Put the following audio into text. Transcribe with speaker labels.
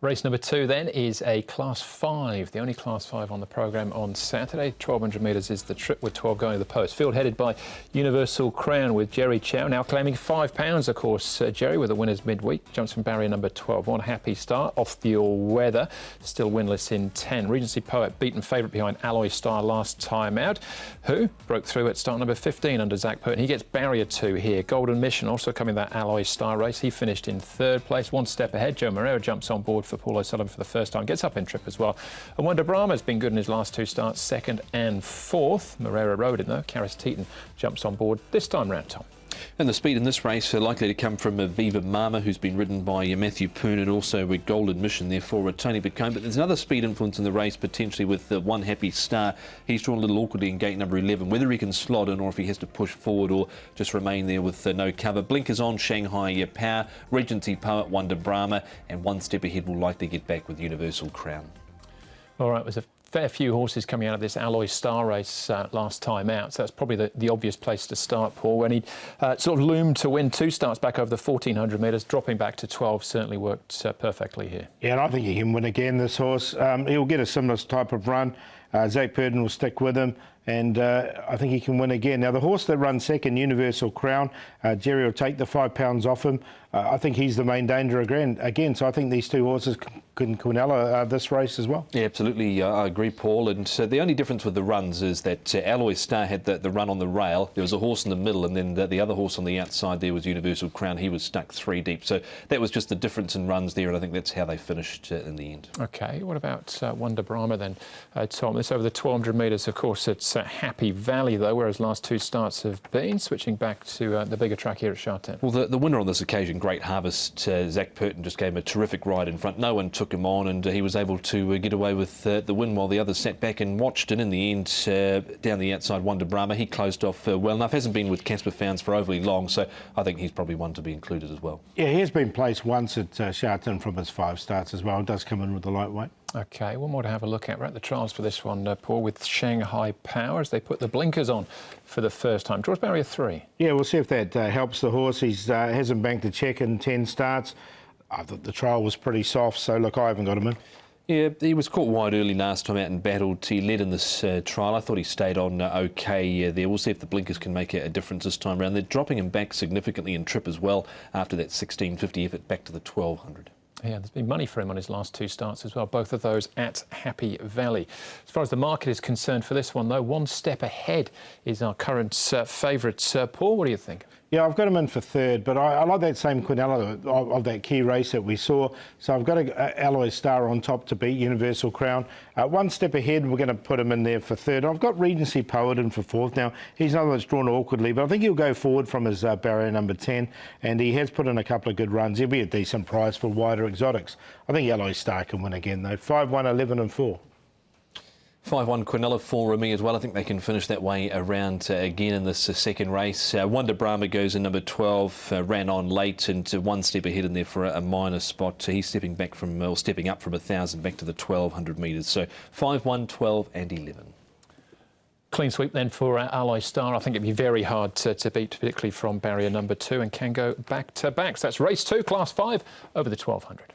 Speaker 1: Race number 2 then is a Class 5, the only Class 5 on the programme on Saturday. 1,200 metres is the trip with 12 going to the post. Field headed by Universal Crown with Jerry Chow, now claiming £5 of course. Jerry with the winners midweek, jumps from barrier number 12. One happy start off the all-weather, still winless in 10. Regency Poet beaten favourite behind Alloy Star last time out, who broke through at start number 15 under Zach Purton. He gets barrier 2 here. Golden Mission also coming that Alloy Star race. He finished in 3rd place, one step ahead. Joe Moreira jumps on board for Paul O'Sullivan for the first time, gets up in trip as well. And Wonder Brahma's been good in his last 2 starts, 2nd and 4th. Moreira rode it though. Karis Teton jumps on board this time round, Tom.
Speaker 2: And the speed in this race are likely to come from Viva Mama, who's been ridden by Matthew Poon, and also with Golden Mission there for Tony Bacone. But there's another speed influence in the race, potentially with One Happy Star. He's drawn a little awkwardly in gate number 11. Whether he can slot in or if he has to push forward or just remain there with no cover. Blinkers on, Shanghai Power, Regency Poet, Wonder Brahma, and one step ahead will likely get back with Universal Crown.
Speaker 1: All right, there's a fair few horses coming out of this Alloy Star race last time out, so that's probably the obvious place to start, Paul. When he sort of loomed to win 2 starts back over the 1,400 metres, dropping back to 12 certainly worked perfectly here. Yeah,
Speaker 3: and I think he can win again, this horse. He'll get a similar type of run. Zach Purton will stick with him, and I think he can win again. Now, the horse that runs second, Universal Crown, Jerry will take the £5 off him. I think he's the main danger again, so I think these 2 horses can Quinella this race as well.
Speaker 2: Yeah, absolutely, I agree, Paul. And the only difference with the runs is that Alloy Star had the run on the rail. There was a horse in the middle, and then the other horse on the outside there was Universal Crown. He was stuck 3 deep. So that was just the difference in runs there, and I think that's how they finished in the end.
Speaker 1: OK, what about Wonder Brahma then, Tom? This over the 1,200 metres, of course, it's Happy Valley, though, whereas last 2 starts have been. Switching back to the bigger track here at Sha Tin.
Speaker 2: Well, the winner on this occasion, Great Harvest, Zach Purton, just gave him a terrific ride in front. No one took him on, and he was able to get away with the win while the others sat back and watched. And in the end, down the outside, Wonder Brahma, he closed off well enough. Hasn't been with Casper Founds for overly long, so I think he's probably one to be included as well.
Speaker 3: Yeah, he has been placed once at Sha Tin from his 5 starts as well. It does come in with the lightweight.
Speaker 1: OK, one more to have a look at. We're at the trials for this one, Paul, with Shanghai Power as they put the blinkers on for the first time. Draws barrier 3. Yeah,
Speaker 3: we'll see if that helps the horse. He hasn't banked a check in 10 starts. I thought the trial was pretty soft, so look, I haven't got him in.
Speaker 2: Yeah, he was caught wide early last time out and battled. He led in this trial. I thought he stayed on OK there. We'll see if the blinkers can make a difference this time around. They're dropping him back significantly in trip as well after that 1650 effort back to the 1,200.
Speaker 1: Yeah, there's been money for him on his last 2 starts as well, both of those at Happy Valley. As far as the market is concerned for this one, though, one step ahead is our current favourite. Paul, what do you think?
Speaker 3: Yeah, I've got him in for 3rd, but I like that same Quinella of that key race that we saw. So I've got a Alloy Star on top to beat Universal Crown. One step ahead, we're going to put him in there for 3rd. I've got Regency Poet in for 4th. Now, he's another that's drawn awkwardly, but I think he'll go forward from his barrier number 10, and he has put in a couple of good runs. He'll be a decent price for wider exotics. I think Alloy Star can win again, though. 5, 1, 11 and 4.
Speaker 2: 5-1 Quinella for me as well. I think they can finish that way around again in this second race. Wonder Brahma goes in number 12, ran on late and one step ahead in there for a minor spot. He's stepping up from 1,000 back to the 1,200 metres. So 5-1, 12 and 11.
Speaker 1: Clean sweep then for Alloy Star. I think it'd be very hard to beat, particularly from barrier number 2, and can go back to back. So that's race 2, Class 5 over the 1,200.